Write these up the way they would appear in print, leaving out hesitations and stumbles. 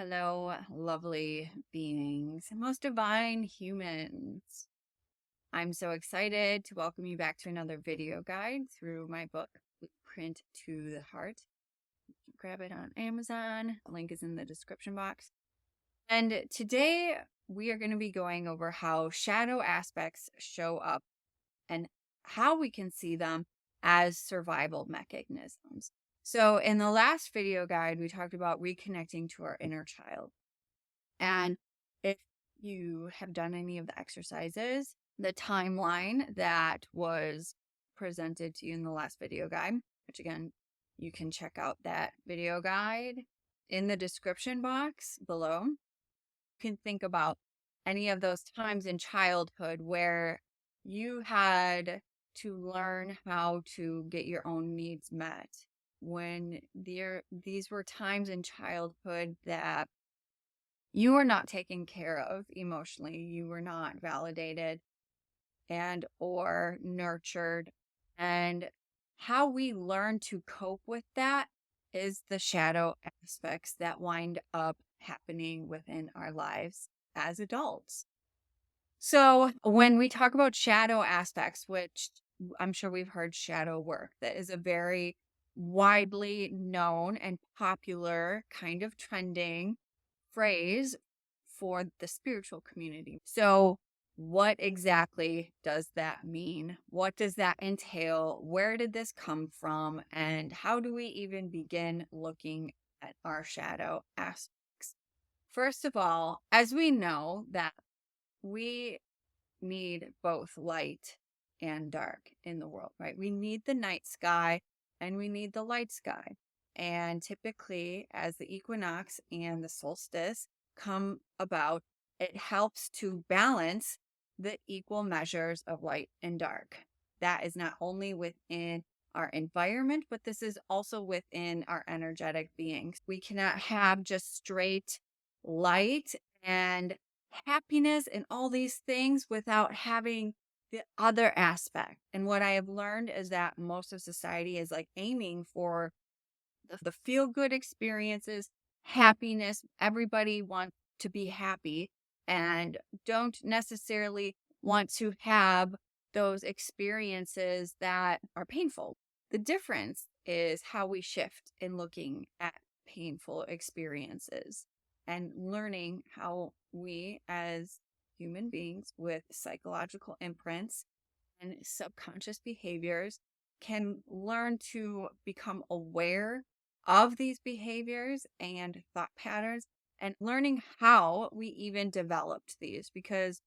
Hello, lovely beings, most divine humans. I'm so excited to welcome you back to another video guide through my book, Blueprint to the Heart. Grab it on Amazon. The link is in the description box. And today we are going to be going over how shadow aspects show up and how we can see them as survival mechanisms. So in the last video guide, we talked about reconnecting to our inner child. And if you have done any of the exercises, the timeline that was presented to you in the last video guide, which again, you can check out that video guide in the description box below. You can think about any of those times in childhood where you had to learn how to get your own needs met. When these were times in childhood that you were not taken care of emotionally, you were not validated and or nurtured, and how we learn to cope with that is the shadow aspects that wind up happening within our lives as adults. So when we talk about shadow aspects, which I'm sure we've heard shadow work, that is a very widely known and popular kind of trending phrase for the spiritual community. So, what exactly does that mean? What does that entail? Where did this come from? And how do we even begin looking at our shadow aspects? First of all, as we know that we need both light and dark in the world, right? We need the night sky and we need the light sky. And typically, as the equinox and the solstice come about, it helps to balance the equal measures of light and dark. That is not only within our environment, but this is also within our energetic beings. We cannot have just straight light and happiness and all these things without having the other aspect. And what I have learned is that most of society is like aiming for the feel good experiences, happiness. Everybody wants to be happy and don't necessarily want to have those experiences that are painful. The difference is how we shift in looking at painful experiences and learning how we, as human beings with psychological imprints and subconscious behaviors, can learn to become aware of these behaviors and thought patterns and learning how we even developed these, because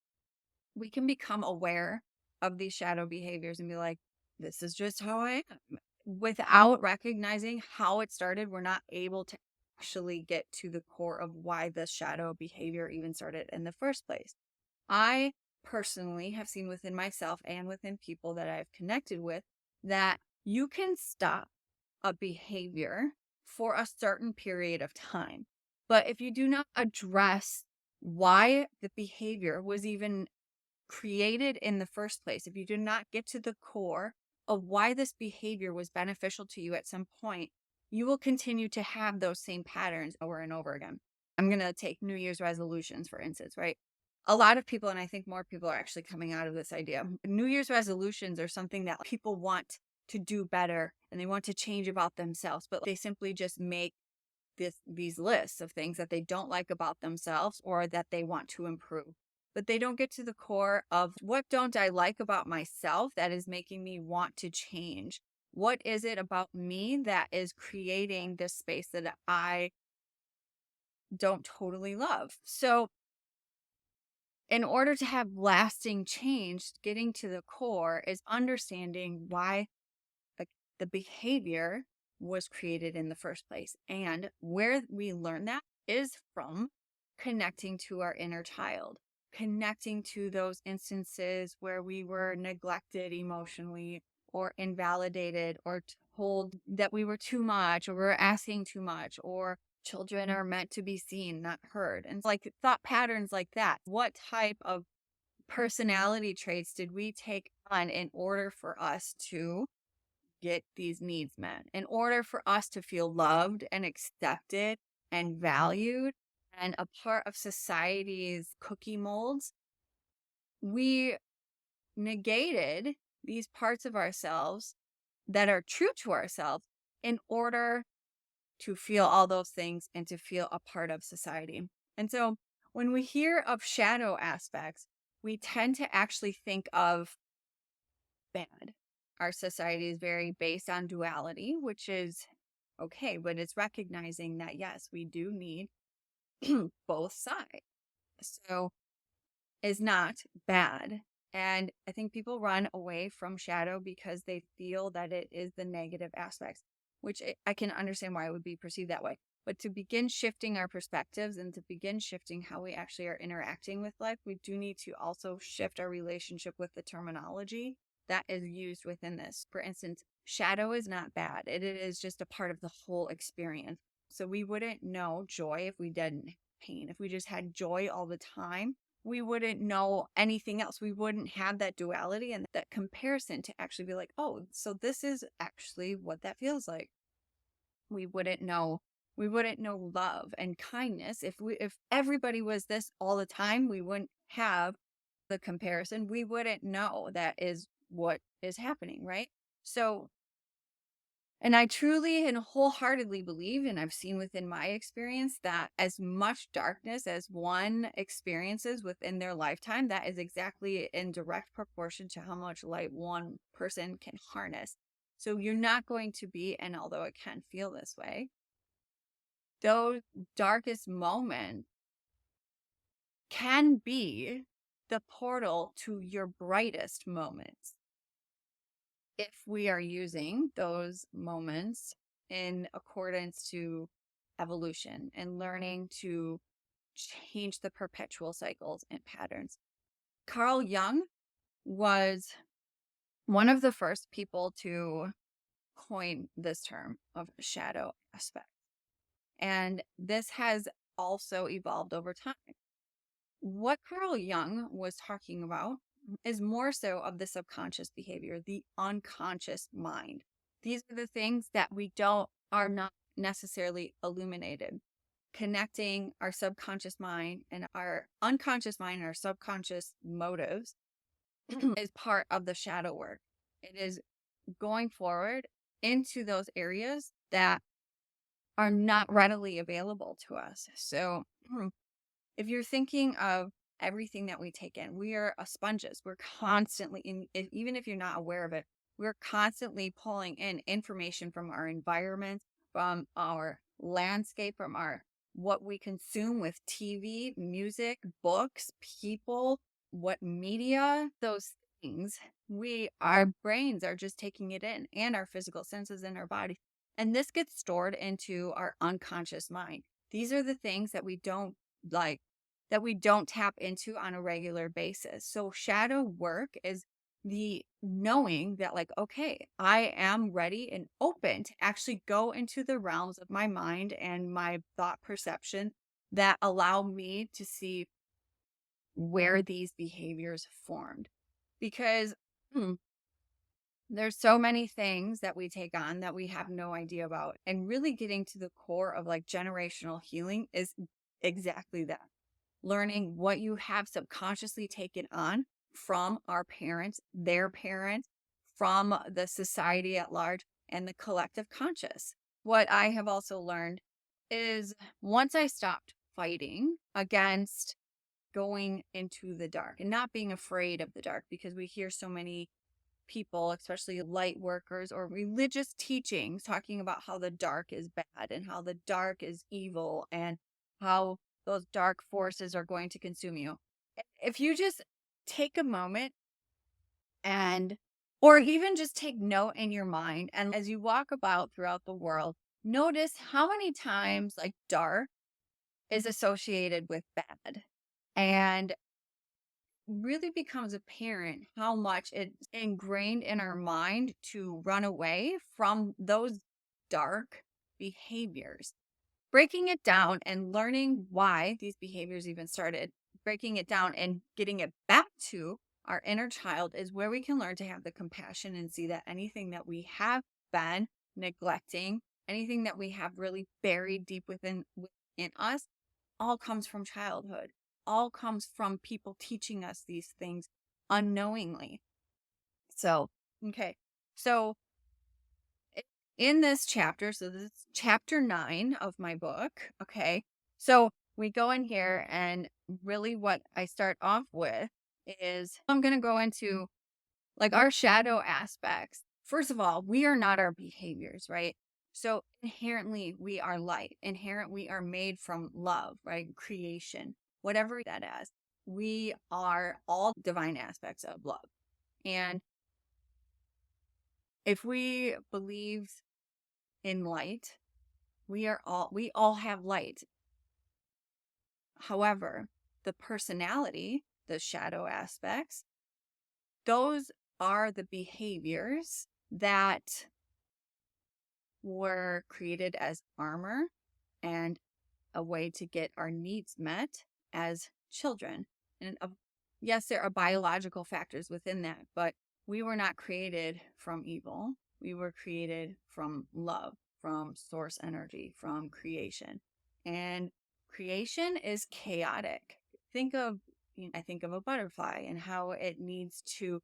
we can become aware of these shadow behaviors and be like, this is just how I am. Without recognizing how it started, we're not able to actually get to the core of why the shadow behavior even started in the first place. I personally have seen within myself and within people that I've connected with that you can stop a behavior for a certain period of time. But if you do not address why the behavior was even created in the first place, if you do not get to the core of why this behavior was beneficial to you at some point, you will continue to have those same patterns over and over again. I'm going to take New Year's resolutions, for instance, right? A lot of people, and I think more people are actually coming out of this idea. New Year's resolutions are something that people want to do better and they want to change about themselves, but they simply just make these lists of things that they don't like about themselves or that they want to improve. But they don't get to the core of, what don't I like about myself that is making me want to change? What is it about me that is creating this space that I don't totally love? So in order to have lasting change, getting to the core is understanding why the behavior was created in the first place. And where we learn that is from connecting to our inner child, connecting to those instances where we were neglected emotionally or invalidated or told that we were too much or we were asking too much, or children are meant to be seen, not heard. And like thought patterns like that. What type of personality traits did we take on in order for us to get these needs met, in order for us to feel loved and accepted and valued and a part of society's cookie molds, we negated these parts of ourselves that are true to ourselves in order to feel all those things and to feel a part of society. And so when we hear of shadow aspects, we tend to actually think of bad. Our society is very based on duality, which is okay, but it's recognizing that yes, we do need both sides. So is not bad. And I think people run away from shadow because they feel that it is the negative aspects, which I can understand why it would be perceived that way. But to begin shifting our perspectives and to begin shifting how we actually are interacting with life, we do need to also shift our relationship with the terminology that is used within this. For instance, shadow is not bad. It is just a part of the whole experience. So we wouldn't know joy if we didn't have pain. If we just had joy all the time, we wouldn't know anything else. We wouldn't have that duality and that comparison to actually be like, oh, so this is actually what that feels like. We wouldn't know love and kindness. If everybody was this all the time, we wouldn't have the comparison. We wouldn't know that is what is happening, right? So, and I truly and wholeheartedly believe, and I've seen within my experience, that as much darkness as one experiences within their lifetime, that is exactly in direct proportion to how much light one person can harness. So you're not going to be, and although it can feel this way, those darkest moments can be the portal to your brightest moments, if we are using those moments in accordance to evolution and learning to change the perpetual cycles and patterns. Carl Jung was one of the first people to coin this term of shadow aspect. And this has also evolved over time. What Carl Jung was talking about is more so of the subconscious behavior, the unconscious mind. These are the things that are not necessarily illuminated. Connecting our subconscious mind and our unconscious mind and our subconscious motives is part of the shadow work. It is going forward into those areas that are not readily available to us. So if you're thinking of everything that we take in, we are a sponges. We're constantly even if you're not aware of it, we're constantly pulling in information from our environment, from our landscape, from what we consume with TV, music, books, people, what media, those things. Our brains are just taking it in, and our physical senses in our body. And this gets stored into our unconscious mind. These are the things that we don't like, that we don't tap into on a regular basis. So shadow work is the knowing that, like, okay, I am ready and open to actually go into the realms of my mind and my thought perception that allow me to see where these behaviors formed. Because there's so many things that we take on that we have no idea about. And really getting to the core of like generational healing is exactly that. Learning what you have subconsciously taken on from our parents, their parents, from the society at large, and the collective conscious. What I have also learned is once I stopped fighting against going into the dark and not being afraid of the dark, because we hear so many people, especially light workers or religious teachings, talking about how the dark is bad and how the dark is evil and how those dark forces are going to consume you. If you just take a moment and, or even just take note in your mind, and as you walk about throughout the world, notice how many times like dark is associated with bad. And really becomes apparent how much it's ingrained in our mind to run away from those dark behaviors. Breaking it down and learning why these behaviors even started, breaking it down and getting it back to our inner child is where we can learn to have the compassion and see that anything that we have been neglecting, anything that we have really buried deep within us, all comes from childhood, all comes from people teaching us these things unknowingly. So, okay. So, in this chapter, so this is chapter 9 of my book. Okay. So, we go in here, and really what I start off with is I'm going to go into like our shadow aspects. First of all, we are not our behaviors, right? So inherently we are light. Inherent we are made from love, right? Creation, whatever that is. We are all divine aspects of love. And if we believe in light, we all have light. However, the personality, the shadow aspects, those are the behaviors that were created as armor and a way to get our needs met as children. And yes, there are biological factors within that, but we were not created from evil. We were created from love, from source energy, from creation. And creation is chaotic. I think of a butterfly and how it needs to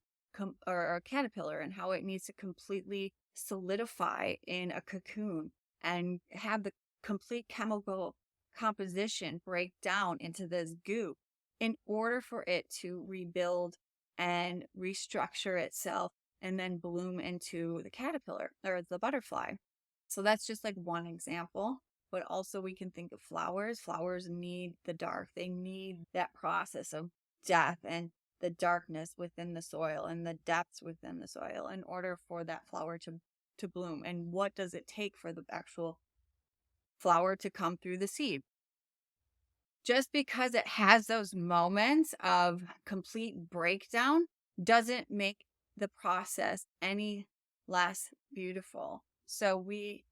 or a caterpillar and how it needs to completely solidify in a cocoon and have the complete chemical composition break down into this goo in order for it to rebuild and restructure itself and then bloom into the caterpillar or the butterfly. So that's just like one example. But also we can think of flowers. Flowers need the dark. They need that process of death and the darkness within the soil and the depths within the soil in order for that flower to bloom. And what does it take for the actual flower to come through the seed? Just because it has those moments of complete breakdown doesn't make the process any less beautiful. So we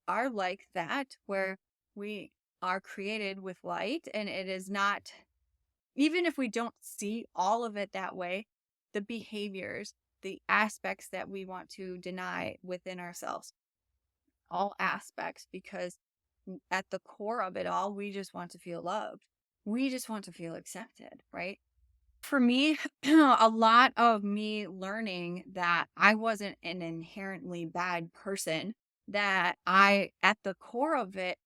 are like that, where we are created with light, and it is not, even if we don't see all of it that way, the behaviors, the aspects that we want to deny within ourselves, all aspects, because at the core of it all, we just want to feel loved. We just want to feel accepted, right? For me, a lot of me learning that I wasn't an inherently bad person, that at the core of it,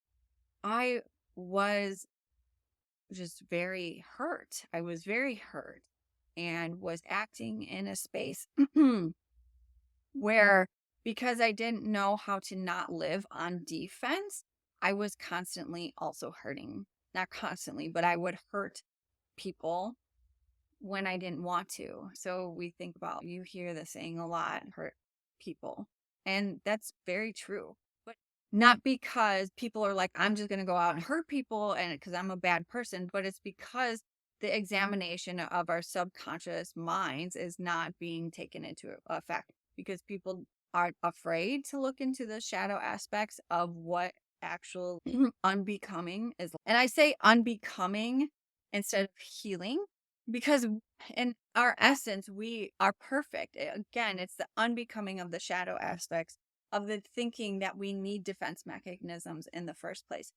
I was just very hurt. I was very hurt and was acting in a space where, because I didn't know how to not live on defense, I was constantly also hurting. Not constantly, but I would hurt people when I didn't want to. So we think about, you hear the saying a lot, hurt people. And that's very true. But not because people are like, I'm just going to go out and hurt people and because I'm a bad person, but it's because the examination of our subconscious minds is not being taken into effect, because people are afraid to look into the shadow aspects of what actual unbecoming is. And I say unbecoming instead of healing, because in our essence, we are perfect. Again, it's the unbecoming of the shadow aspects of the thinking that we need defense mechanisms in the first place.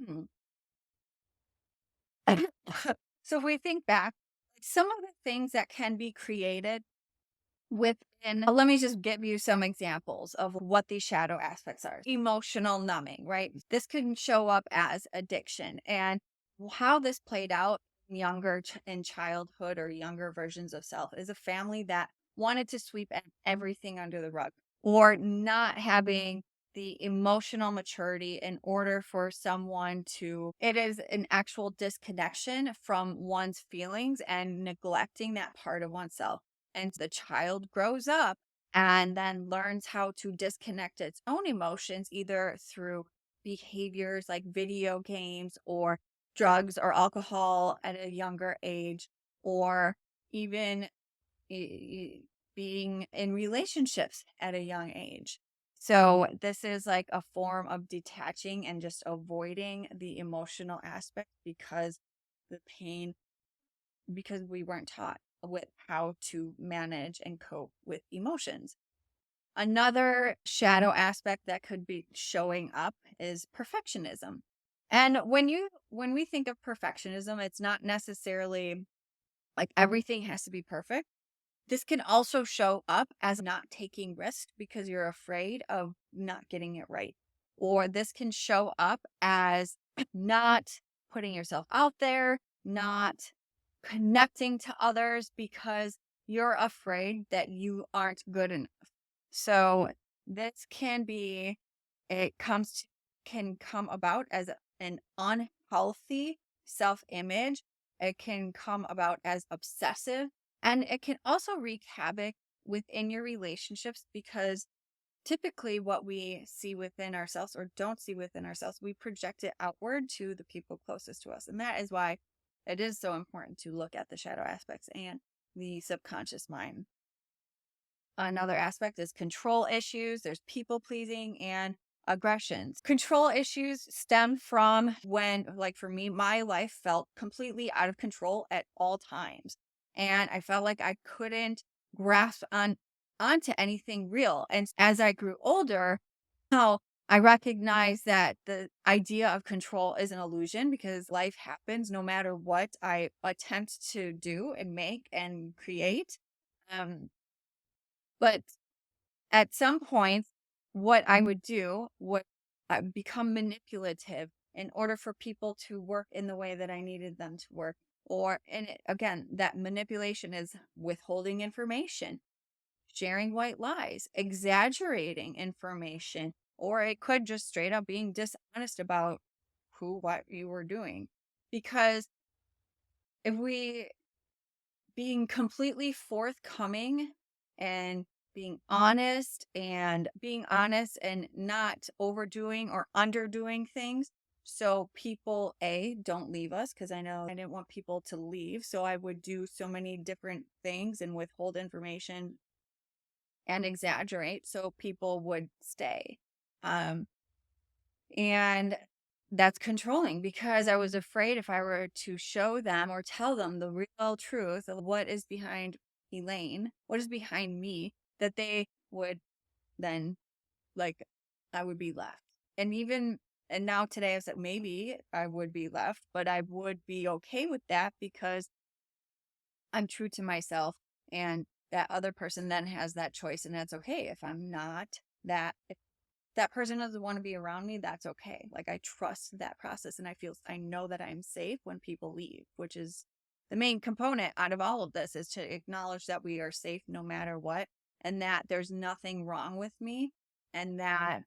Hmm. So if we think back, some of the things that can be created within, let me just give you some examples of what these shadow aspects are. Emotional numbing, right? This can show up as addiction, and how this played out in childhood or younger versions of self is a family that wanted to sweep everything under the rug, or not having the emotional maturity in order for someone to, it is an actual disconnection from one's feelings and neglecting that part of oneself. And the child grows up and then learns how to disconnect its own emotions, either through behaviors like video games or drugs or alcohol at a younger age, or even being in relationships at a young age. So this is like a form of detaching and just avoiding the emotional aspect, because the pain, because we weren't taught with how to manage and cope with emotions. Another shadow aspect that could be showing up is perfectionism. And when we think of perfectionism, it's not necessarily like everything has to be perfect. This can also show up as not taking risks because you're afraid of not getting it right. Or this can show up as not putting yourself out there, not connecting to others because you're afraid that you aren't good enough. So this can be, it comes to, can come about as an unhealthy self-image. It can come about as obsessive, and it can also wreak havoc within your relationships because typically what we see within ourselves or don't see within ourselves, we project it outward to the people closest to us. And that is why it is so important to look at the shadow aspects and the subconscious mind. Another aspect is control issues. There's people pleasing and aggressions. Control issues stem from when, like for me, my life felt completely out of control at all times. And I felt like I couldn't grasp onto anything real. And as I grew older, now I recognize that the idea of control is an illusion because life happens no matter what I attempt to do and make and create. Um, but at some point, what I would do would become manipulative in order for people to work in the way that I needed them to work. Or, and again, that manipulation is withholding information, sharing white lies, exaggerating information, or it could just straight up being dishonest about what you were doing. Because if we being completely forthcoming and being honest and not overdoing or underdoing things. So people don't leave us because I know I didn't want people to leave. So I would do so many different things and withhold information and exaggerate so people would stay. Um, and that's controlling because I was afraid if I were to show them or tell them the real truth of what is behind Elaine, what is behind me, that they would then, like, I would be left. And now today I said maybe I would be left, but I would be okay with that because I'm true to myself, and that other person then has that choice, and that's okay. If I'm not that, if that person doesn't want to be around me, that's okay. Like I trust that process and I know that I'm safe when people leave, which is the main component out of all of this, is to acknowledge that we are safe no matter what, and that there's nothing wrong with me, and that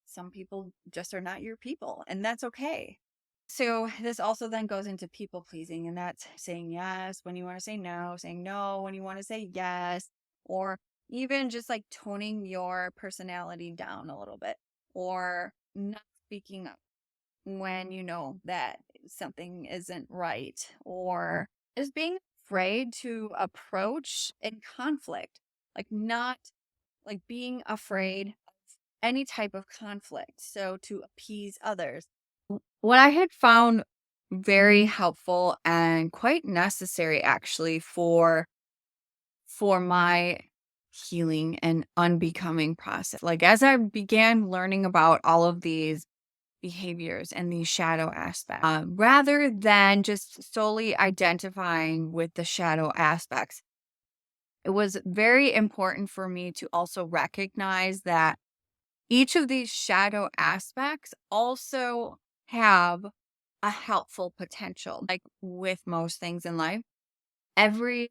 some people just are not your people, and that's okay. So this also then goes into people pleasing, and that's saying yes when you want to say no, saying no when you want to say yes, or even just like toning your personality down a little bit, or not speaking up when you know that something isn't right, or just being afraid to approach in conflict, like not like being afraid of any type of conflict. So to appease others. What I had found very helpful and quite necessary actually for my healing and unbecoming process. Like as I began learning about all of these behaviors and these shadow aspects, rather than just solely identifying with the shadow aspects, it was very important for me to also recognize that each of these shadow aspects also have a helpful potential. Like with most things in life, every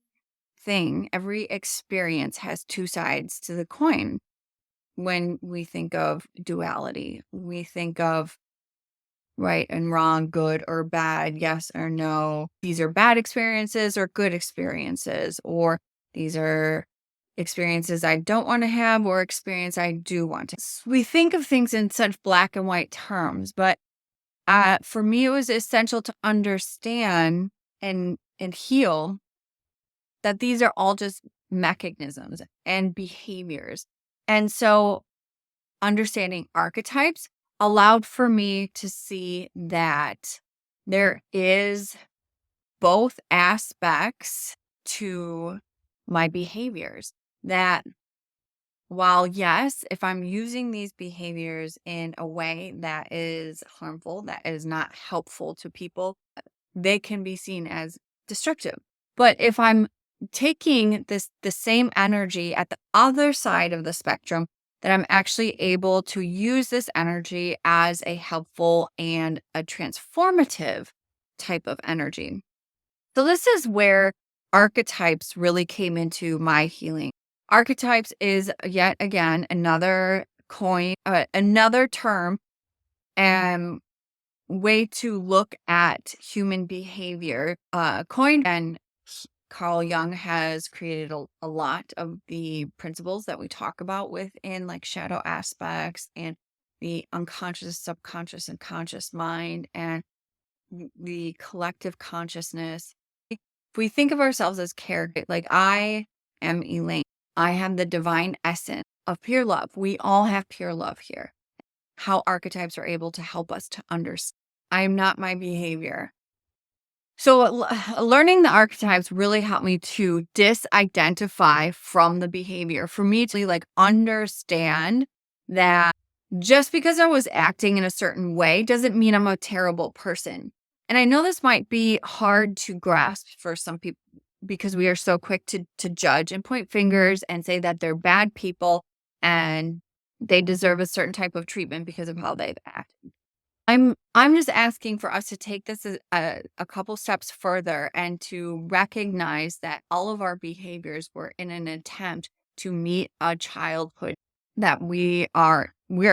experience has two sides to the coin. When we think of duality, we think of right and wrong, good or bad, yes or no. These are bad experiences or good experiences, or these are experiences I don't want to have or experience I do want to. We think of things in such black and white terms, but for me, it was essential to understand and heal that these are all just mechanisms and behaviors. And so understanding archetypes allowed for me to see that there is both aspects to my behaviors, that While, yes, if I'm using these behaviors in a way that is harmful, that is not helpful to people, they can be seen as destructive. But if I'm taking the same energy at the other side of the spectrum, that I'm actually able to use this energy as a helpful and a transformative type of energy. So this is where archetypes really came into my healing. Archetypes is yet again another another term and way to look at human behavior. Coined and Carl Jung has created a lot of the principles that we talk about within like shadow aspects and the unconscious, subconscious, and conscious mind and the collective consciousness. If we think of ourselves as character, like I am Elaine, I have the divine essence of pure love. We all have pure love here. How archetypes are able to help us to understand. I'm not my behavior. So, learning the archetypes really helped me to disidentify from the behavior. For me to like understand that just because I was acting in a certain way doesn't mean I'm a terrible person. And I know this might be hard to grasp for some people because we are so quick to judge and point fingers and say that they're bad people and they deserve a certain type of treatment because of how they've acted. I'm just asking for us to take this a couple steps further and to recognize that all of our behaviors were in an attempt to meet a childhood that we're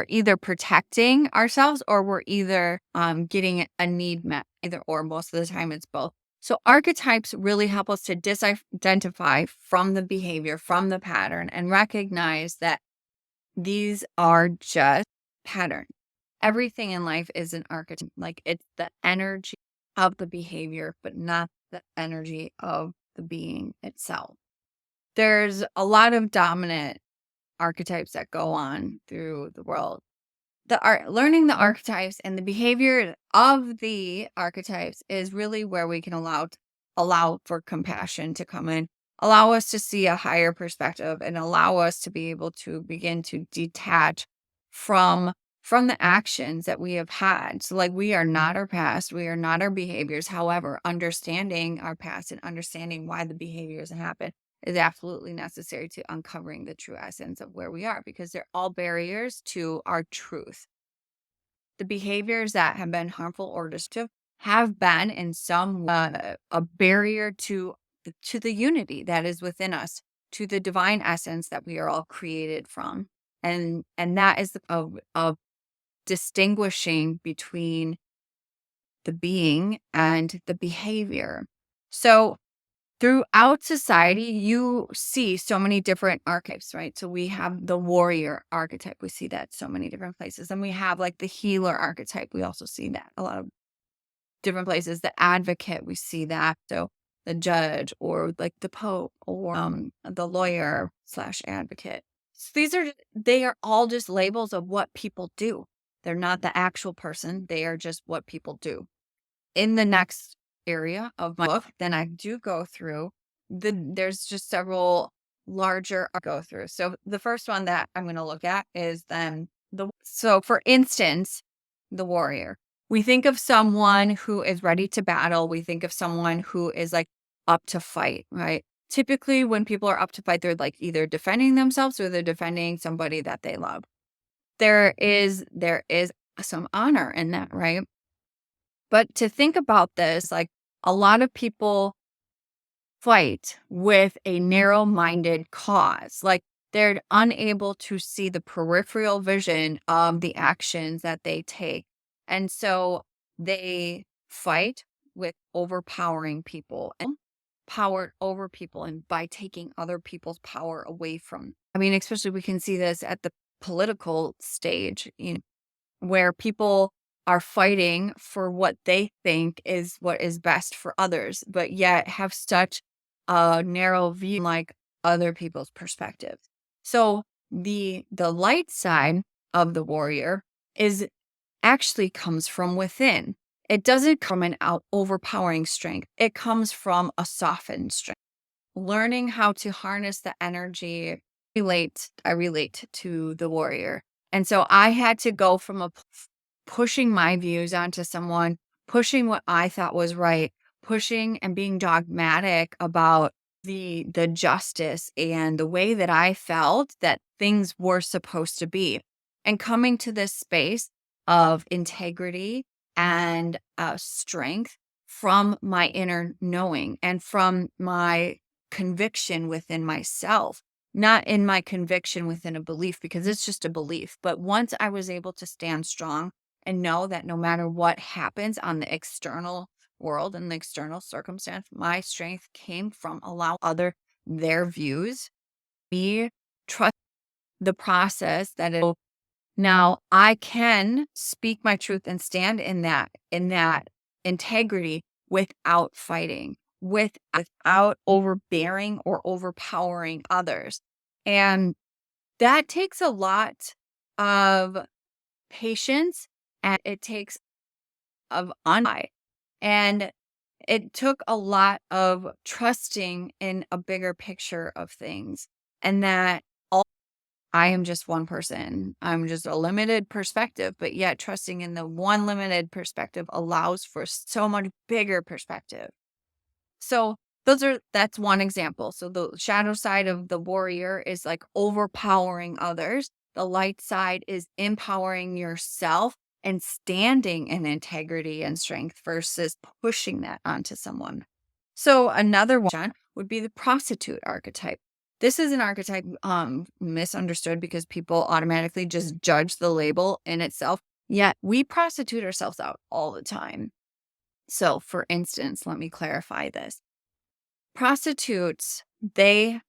either protecting ourselves or we're either getting a need met, either or. Most of the time it's both. So archetypes really help us to disidentify from the behavior, from the pattern, and recognize that these are just patterns. Everything in life is an archetype. Like it's the energy of the behavior, but not the energy of the being itself. There's a lot of dominant archetypes that go on through the world. Learning the archetypes and the behavior of the archetypes is really where we can allow for compassion to come in, allow us to see a higher perspective, and allow us to be able to begin to detach from the actions that we have had. So like we are not our past, we are not our behaviors. However, understanding our past and understanding why the behaviors happen is absolutely necessary to uncovering the true essence of where we are because they're all barriers to our truth. The behaviors that have been harmful or destructive have been in some a barrier to the unity that is within us, to the divine essence that we are all created from. And that is of distinguishing between the being and the behavior. So throughout society, you see so many different archetypes, right? So we have the warrior archetype. We see that so many different places. And we have like the healer archetype. We also see that a lot of different places. The advocate, we see that. So the judge or like the pope or the lawyer slash advocate. So they are all just labels of what people do. They're not the actual person. They are just what people do. In the next area of my book, then I do go through there's just several larger I go through. So the first one that I'm going to look at is then so for instance, the warrior. We think of someone who is ready to battle. We think of someone who is like up to fight, right? Typically when people are up to fight, they're like either defending themselves or they're defending somebody that they love. There is some honor in that, right? But to think about this, like a lot of people fight with a narrow minded cause. Like they're unable to see the peripheral vision of the actions that they take. And so they fight with overpowering people and power over people and by taking other people's power away from. I mean, especially we can see this at the political stage, where people are fighting for what they think is what is best for others, but yet have such a narrow view like other people's perspectives. So the light side of the warrior is actually comes from within. It doesn't come an out overpowering strength. It comes from a softened strength. Learning how to harness the energy I relate to the warrior. And so I had to go from pushing my views onto someone, pushing what I thought was right, pushing and being dogmatic about the justice and the way that I felt that things were supposed to be. And coming to this space of integrity and strength from my inner knowing and from my conviction within myself, not in my conviction within a belief, because it's just a belief. But once I was able to stand strong and know that no matter what happens on the external world and the external circumstance, my strength came from allow other their views, me trust the process that it now I can speak my truth and stand in that integrity without fighting, without overbearing or overpowering others. And that takes a lot of patience, and it takes of and it took a lot of trusting in a bigger picture of things, and that I am just one person. I'm just a limited perspective, but yet trusting in the one limited perspective allows for so much bigger perspective. So that's one example. So the shadow side of the warrior is like overpowering others. The light side is empowering yourself and standing in integrity and strength versus pushing that onto someone. So another one would be the prostitute archetype. This is an archetype misunderstood because people automatically just judge the label in itself. Yet we prostitute ourselves out all the time. So for instance, let me clarify this. Prostitutes, they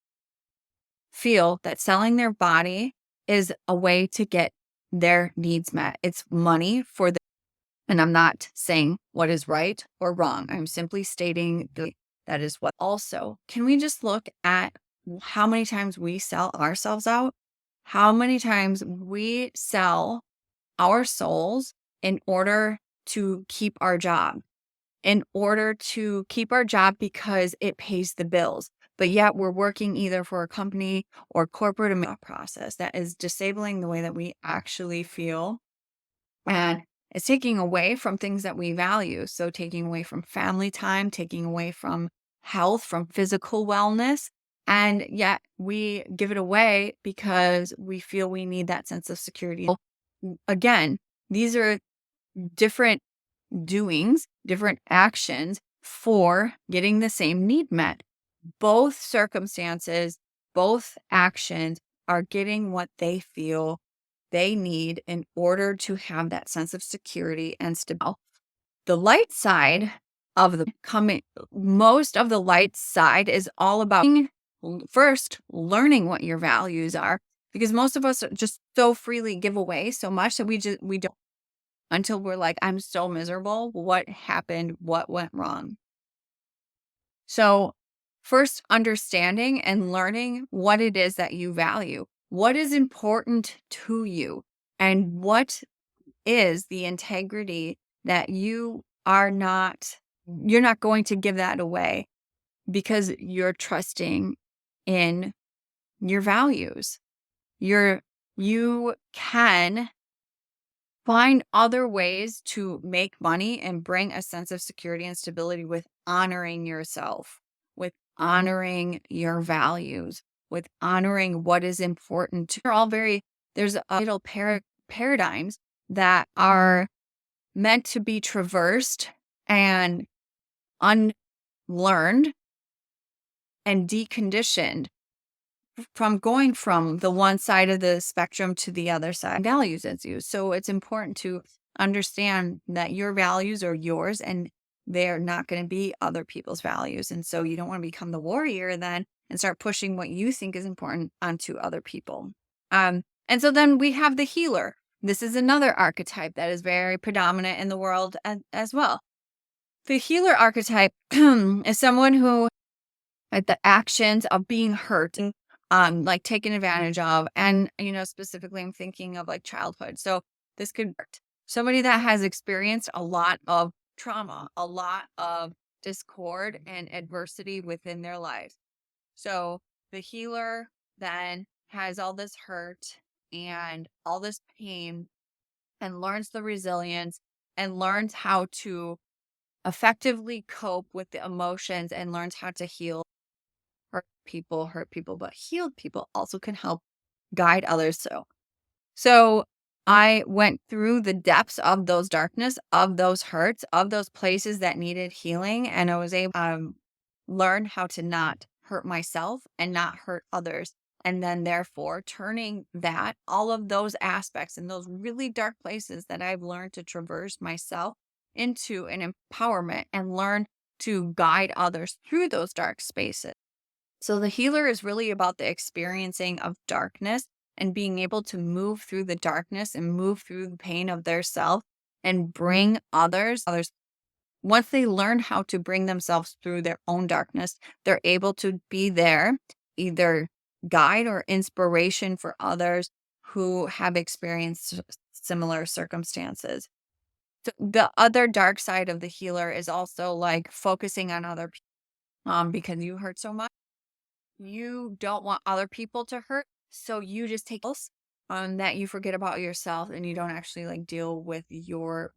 feel that selling their body is a way to get their needs met. It's money for the, and I'm not saying what is right or wrong. I'm simply stating that is what. Also, can we just look at how many times we sell ourselves out? How many times we sell our souls in order to keep our job? In order to keep our job because it pays the bills. But yet we're working either for a company or corporate process that is disabling the way that we actually feel. And it's taking away from things that we value. So taking away from family time, taking away from health, from physical wellness. And yet we give it away because we feel we need that sense of security. Again, these are different doings, different actions for getting the same need met. Both circumstances, both actions are getting what they feel they need in order to have that sense of security and stability. The light side of the most of the light side is all about first learning what your values are, because most of us just so freely give away so much that we don't until we're like, I'm so miserable. What happened? What went wrong? So, first, understanding and learning what it is that you value, what is important to you, and what is the integrity that you're not going to give that away because you're trusting in your values. You can find other ways to make money and bring a sense of security and stability with honoring yourself, with honoring your values, with honoring what is important. They're all there's a little paradigms that are meant to be traversed and unlearned and deconditioned from going from the one side of the spectrum to the other side. Values as you. So it's important to understand that your values are yours and they're not going to be other people's values. And so you don't want to become the warrior then and start pushing what you think is important onto other people. And so then we have the healer. This is another archetype that is very predominant in the world as well. The healer archetype is someone who at the actions of being hurt and like taken advantage of. And, specifically I'm thinking of like childhood. So this could somebody that has experienced a lot of trauma, a lot of discord and adversity within their life. So the healer then has all this hurt and all this pain and learns the resilience and learns how to effectively cope with the emotions and learns how to heal. Hurt people, but healed people also can help guide others. So I went through the depths of those darkness, of those hurts, of those places that needed healing. And I was able to learn how to not hurt myself and not hurt others. And then therefore turning that, all of those aspects and those really dark places that I've learned to traverse myself into an empowerment and learn to guide others through those dark spaces. So the healer is really about the experiencing of darkness and being able to move through the darkness and move through the pain of their self and bring others. Once they learn how to bring themselves through their own darkness, they're able to be there, either guide or inspiration for others who have experienced similar circumstances. So the other dark side of the healer is also like focusing on other people, because you hurt so much. You don't want other people to hurt, so you just take else that you forget about yourself and you don't actually like deal with your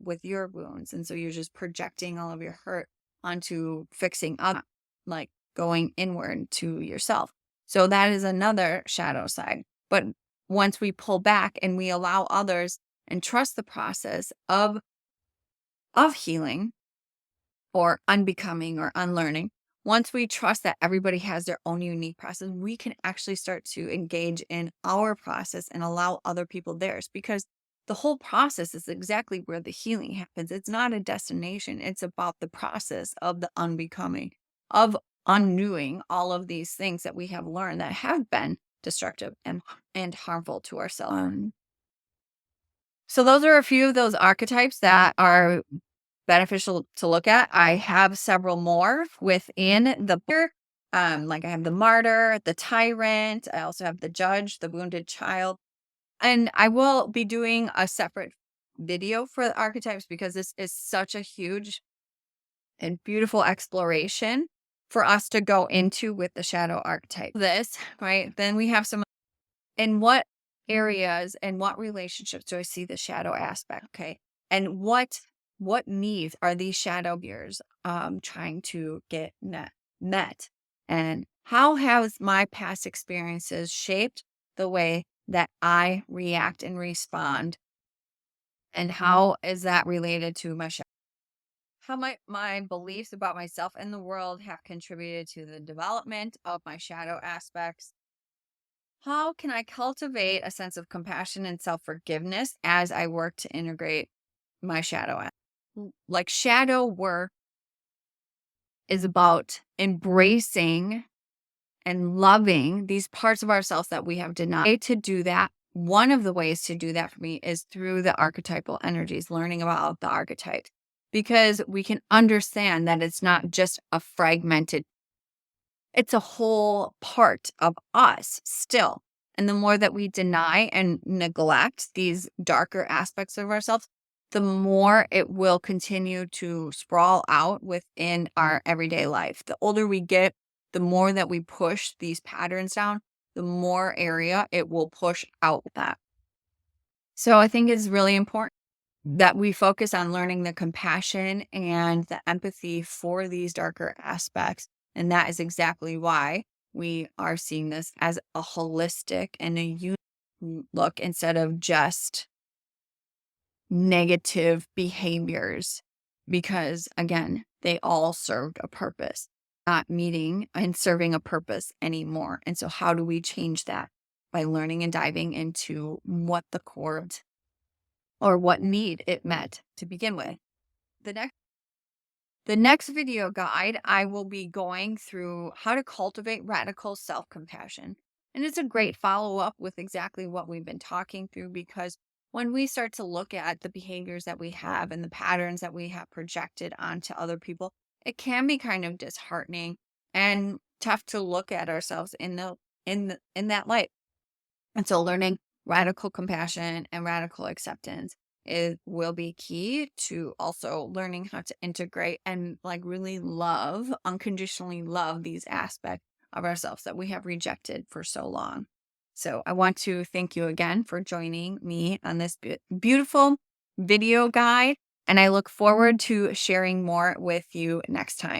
wounds. And so you're just projecting all of your hurt onto fixing other, like going inward to yourself. So that is another shadow side. But once we pull back and we allow others and trust the process of healing or unbecoming or unlearning, once we trust that everybody has their own unique process, we can actually start to engage in our process and allow other people theirs, because the whole process is exactly where the healing happens. It's not a destination. It's about the process of the unbecoming, of undoing all of these things that we have learned that have been destructive and harmful to ourselves. So those are a few of those archetypes that are beneficial to look at. I have several more within the book. Like I have the martyr, the tyrant. I also have the judge, the wounded child. And I will be doing a separate video for the archetypes because this is such a huge and beautiful exploration for us to go into with the shadow archetype. This, right? Then we have some in what areas and what relationships do I see the shadow aspect? Okay. And what needs are these shadow gears trying to get met? And how has my past experiences shaped the way that I react and respond? And how is that related to my shadow? How my beliefs about myself and the world have contributed to the development of my shadow aspects. How can I cultivate a sense of compassion and self forgiveness as I work to integrate my shadow? Like shadow work is about embracing and loving these parts of ourselves that we have denied. To do that, one of the ways to do that for me is through the archetypal energies, learning about the archetypes, because we can understand that it's not just a fragmented, it's a whole part of us still. And the more that we deny and neglect these darker aspects of ourselves, the more it will continue to sprawl out within our everyday life. The older we get, the more that we push these patterns down, the more area it will push out with that. So I think it's really important that we focus on learning the compassion and the empathy for these darker aspects. And that is exactly why we are seeing this as a holistic and a unique look instead of just negative behaviors. Because again, they all served a purpose, not meeting and serving a purpose anymore. And so, how do we change that? By learning and diving into what the core or what need it met to begin with. The next video guide, I will be going through how to cultivate radical self-compassion. And it's a great follow-up with exactly what we've been talking through, because when we start to look at the behaviors that we have and the patterns that we have projected onto other people, it can be kind of disheartening and tough to look at ourselves in that light. And so learning radical compassion and radical acceptance will be key to also learning how to integrate and like really unconditionally love these aspects of ourselves that we have rejected for so long. So I want to thank you again for joining me on this beautiful video guide, and I look forward to sharing more with you next time.